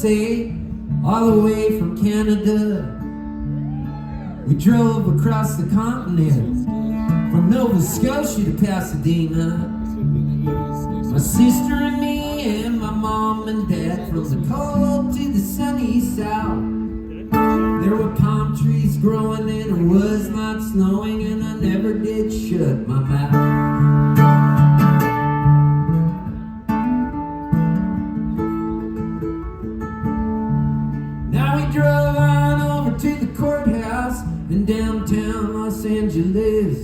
USA, all the way from Canada. We drove across the continent, from Nova Scotia to Pasadena. My sister and me and my mom and dad, from the cold to the sunny south. There were palm trees growing and it was not snowing, and I never did shut my mouth. Now we drove on over to the courthouse in downtown Los Angeles.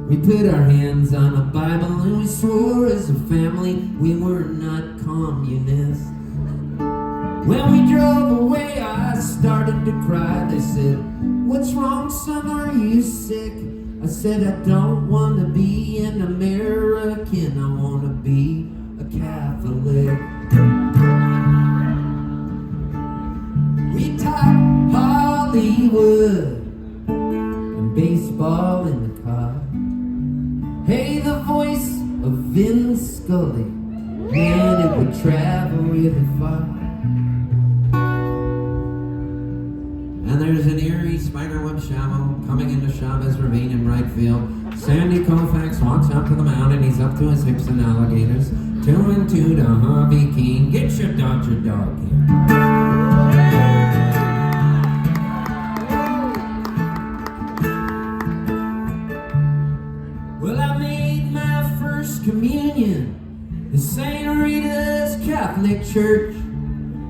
We put our hands on a Bible and we swore as a family we were not communists. When we drove away, I started to cry. They said, "What's wrong, son? Are you sick?" I said, "I don't want to be an American. I want to be a Catholic." We talked Hollywood and baseball in the car. Hey, the voice of Vince Scully, man, it would travel really far. And there's an eerie spiderweb shadow coming into Chavez Ravine in right field. Sandy Koufax walks up to the mound and he's up to his hips in alligators. 2-2 to Harvey King. Get your Dodger dog here. Communion in St. Rita's Catholic Church.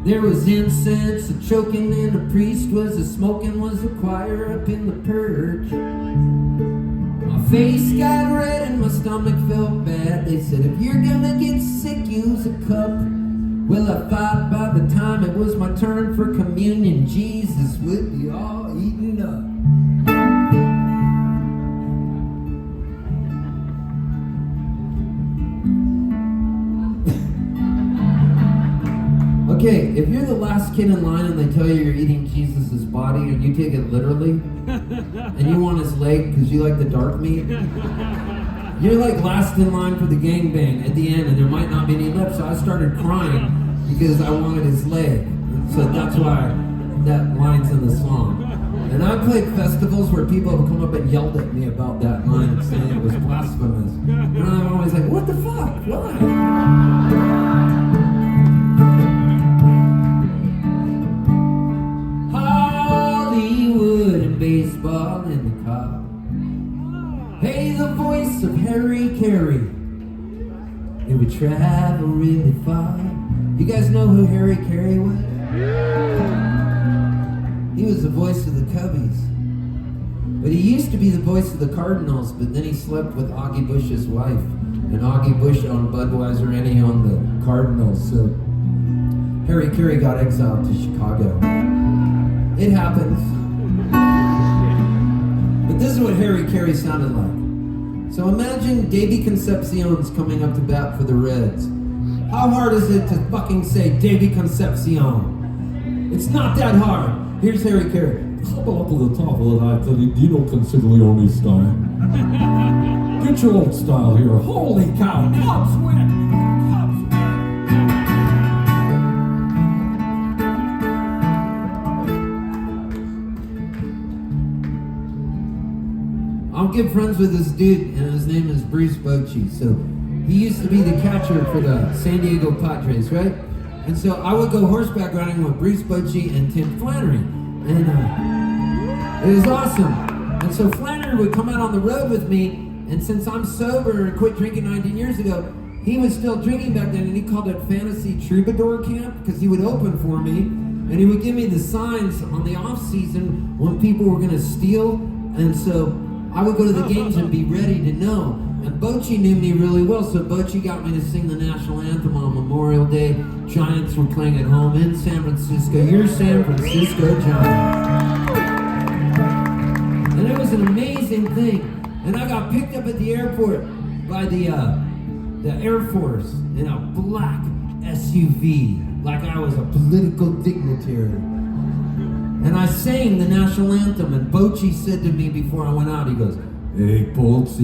There was incense, a choking, and a priest was a smoking, was a choir up in the perch. My face got red and my stomach felt bad. They said, "If you're gonna get sick, use a cup." Well, I thought by the time it was my turn for communion, Jesus would be all eaten up. Okay, if you're the last kid in line and they tell you you're eating Jesus' body and you take it literally, and you want his leg because you like the dark meat, you're like last in line for the gangbang at the end and there might not be any left. So I started crying because I wanted his leg. So that's why that line's in the song. And I played festivals where people have come up and yelled at me about that line, saying it was blasphemous. And I'm always like, what the fuck? Why? Baseball in the car. Hey, the voice of Harry Carey, it would travel really far. You guys know who Harry Carey was? He was the voice of the Cubbies. But he used to be the voice of the Cardinals, but then he slept with Augie Bush's wife. And Augie Bush owned Budweiser and he owned the Cardinals. So Harry Carey got exiled to Chicago. It happens. But this is what Harry Carey sounded like. So imagine Davy Concepcion's coming up to bat for the Reds. How hard is it to fucking say Davy Concepcion? It's not that hard. Here's Harry Carey. Come up to the top of that Dino Consiglione style. Get your old style here. Holy cow, Cubs win! Cubs win! I'm good friends with this dude, and his name is Bruce Bochy. So he used to be the catcher for the San Diego Padres, right? And so I would go horseback riding with Bruce Bochy and Tim Flannery, and it was awesome. And so Flannery would come out on the road with me, and since I'm sober and quit drinking 19 years ago, he was still drinking back then, and he called it Fantasy Troubadour Camp because he would open for me, and he would give me the signs on the off season when people were going to steal, and so I would go to the games and be ready to know. And Bochy knew me really well, so Bochy got me to sing the national anthem on Memorial Day. Giants were playing at home in San Francisco. You're San Francisco Giants. And it was an amazing thing. And I got picked up at the airport by the Air Force in a black SUV, like I was a political dignitary. And I sang the national anthem, and Bochy said to me before I went out, he goes, "Hey, Poltz,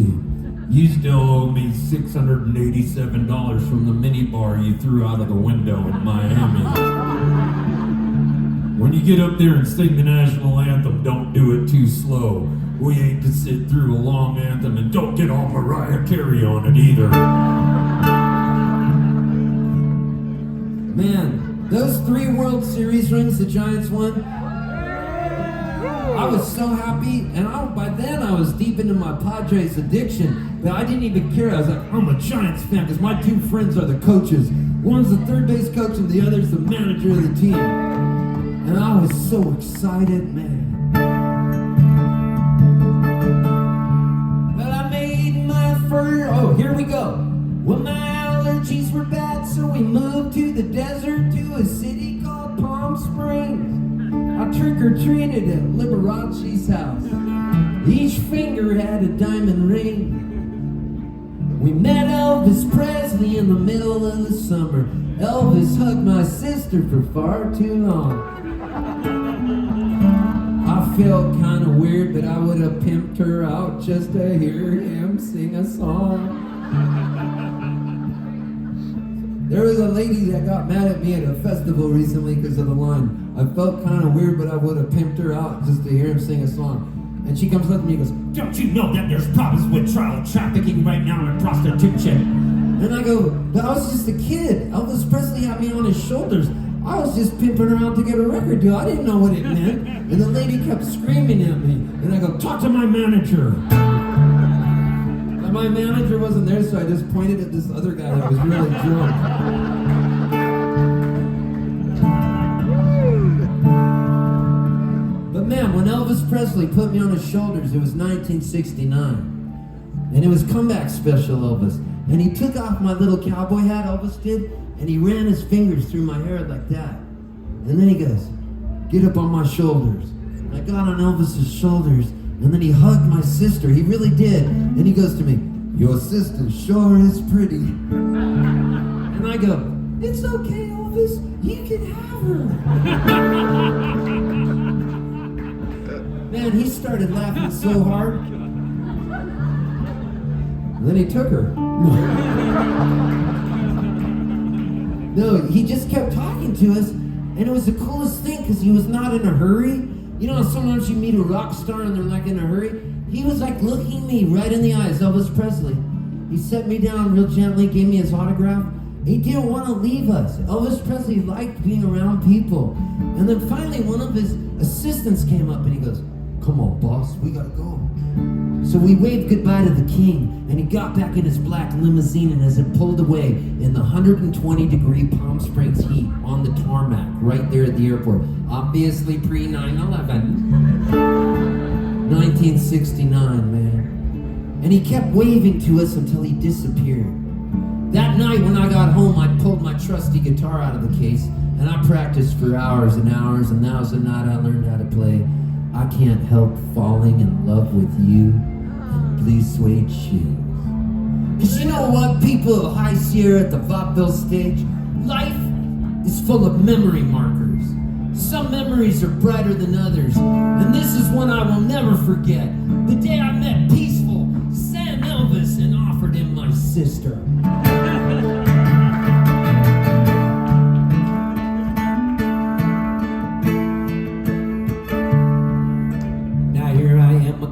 You still owe me $687 from the minibar you threw out of the window in Miami. When you get up there and sing the national anthem, don't do it too slow. We ain't to sit through a long anthem, and don't get all Mariah Carey on it either. Man, those 3 World Series rings the Giants won, I was so happy, and by then I was deep into my Padres addiction, but I didn't even care. I was like, I'm a Giants fan because my 2 friends are the coaches. One's the third base coach and the other's the manager of the team. And I was so excited, man. Well, I made my first, here we go. Well, my allergies were bad, so we moved to the desert to a city called Palm Springs. I trick-or-treated at Liberace's house. Each finger had a diamond ring. We met Elvis Presley in the middle of the summer. Elvis hugged my sister for far too long. I felt kind of weird, but I would have pimped her out just to hear him sing a song. There was a lady that got mad at me at a festival recently because of the line, I felt kind of weird, but I would have pimped her out just to hear him sing a song. And she comes up to me and goes, don't you know that there's problems with child trafficking right now and prostitution? And I go, but I was just a kid. Elvis Presley had me on his shoulders. I was just pimping her out to get a record deal. I didn't know what it meant. And the lady kept screaming at me. And I go, talk to my manager. And my manager wasn't there, so I just pointed at this other guy that was really drunk. But man, when Elvis Presley put me on his shoulders, it was 1969. And it was comeback special Elvis. And he took off my little cowboy hat, Elvis did, and he ran his fingers through my hair like that. And then he goes, get up on my shoulders. And I got on Elvis's shoulders, and then he hugged my sister. He really did. And he goes to me, your sister sure is pretty. And I go, it's okay, Elvis, you can have her. Man, he started laughing so hard. And then he took her. No, he just kept talking to us, and it was the coolest thing because he was not in a hurry. You know, sometimes you meet a rock star and they're like in a hurry. He was like looking me right in the eyes, Elvis Presley. He set me down real gently, gave me his autograph. He didn't want to leave us. Elvis Presley liked being around people. And then finally one of his assistants came up and he goes, come on, boss, we gotta go. So we waved goodbye to the king, and he got back in his black limousine, and as it pulled away in the 120-degree Palm Springs heat on the tarmac right there at the airport, obviously pre-9/11, 1969, man. And he kept waving to us until he disappeared. That night when I got home, I pulled my trusty guitar out of the case, and I practiced for hours and hours, and that was the night I learned how to play I Can't Help Falling in Love with You, Blue Suede Shoes. Cause you know what, people of High Sierra at the Vaudeville stage, life is full of memory markers. Some memories are brighter than others, and this is one I will never forget. The day I met Peaceful, Sam Elvis, and offered him my sister.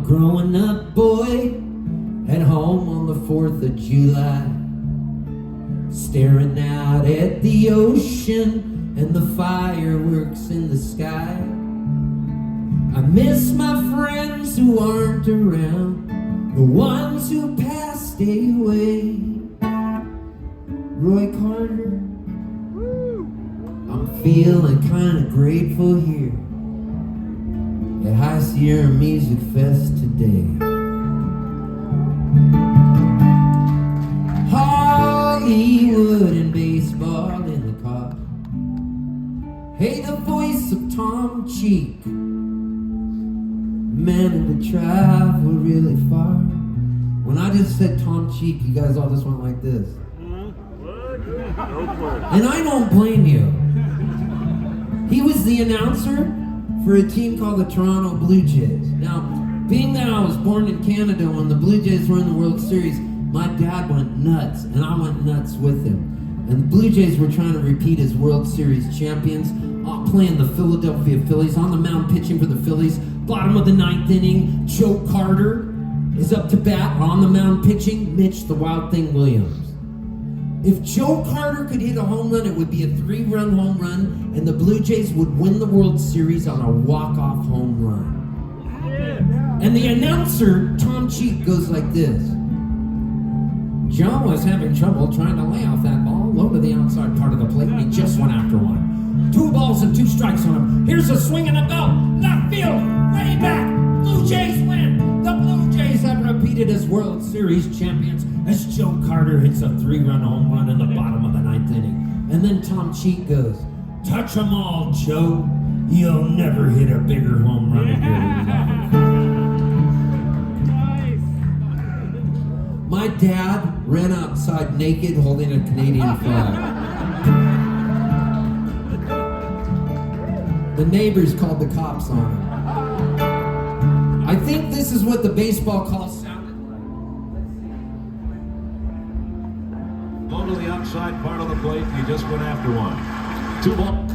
Growing up boy at home on the 4th of July, staring out at the ocean and the fireworks in the sky. I miss my friends who aren't around, the ones who passed away. Roy Carter, I'm feeling kinda grateful here at High Sierra Music Fest today. Hollywood and baseball in the car. Hey, the voice of Tom Cheek, man to travel really far. When I just said Tom Cheek, you guys all just went like this. And I don't blame you. He was the announcer for a team called the Toronto Blue Jays. Now, Being that I was born in Canada when the Blue Jays were in the World Series, my dad went nuts, and I went nuts with him. And the Blue Jays were trying to repeat as World Series champions, playing the Philadelphia Phillies, on the mound pitching for the Phillies. Bottom of the ninth inning, Joe Carter is up to bat, on the mound pitching, Mitch the Wild Thing Williams. If Joe Carter could hit a home run, it would be a 3-run home run, and the Blue Jays would win the World Series on a walk-off home run. And the announcer, Tom Cheek, goes like this. Joe was having trouble trying to lay off that ball low to the outside part of the plate, and he just went after one. 2 balls and 2 strikes on him. Here's a swing and a belt. Left field, way back. Blue Jays win. The Blue Jays have repeated as World Series champions as Joe Carter hits a 3-run home run in the bottom of the 9th inning. And then Tom Cheek goes, touch 'em all, Joe. You'll never hit a bigger home run in your life. My dad ran outside naked holding a Canadian flag. The neighbors called the cops on him. I think this is what the baseball call sounded like. Go to the outside part of the plate, and he just went after one. 2 balls.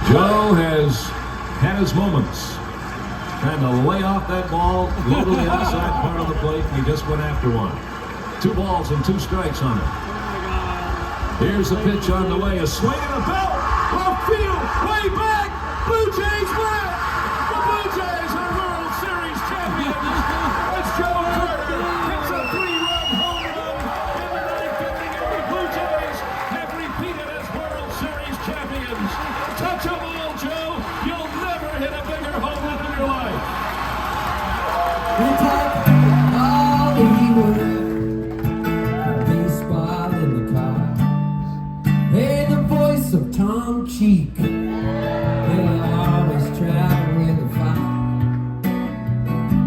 Joe has had his moments. Trying to lay off that ball, go to the outside part of the plate, and he just went after one. 2 balls and 2 strikes on it. Here's the pitch on the way, a swing and a belt, left field, way back, Blue Jays win! The Blue Jays are World Series champions! It's Joe Carter, hits a 3-run home run in the 9th inning, and the Blue Jays have repeated as World Series champions. Touch 'em all, Joe! You'll never hit a bigger home run in your life! We talk all that he would, baseball in the car. Hey, the voice of Tom Cheek, he'll always travel with a fire.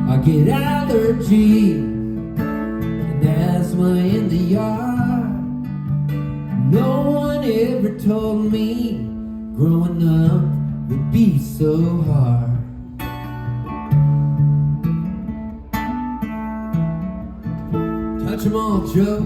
I get allergy and asthma in the yard. No one ever told me growing up would be so hard. Touch 'em all, Joe.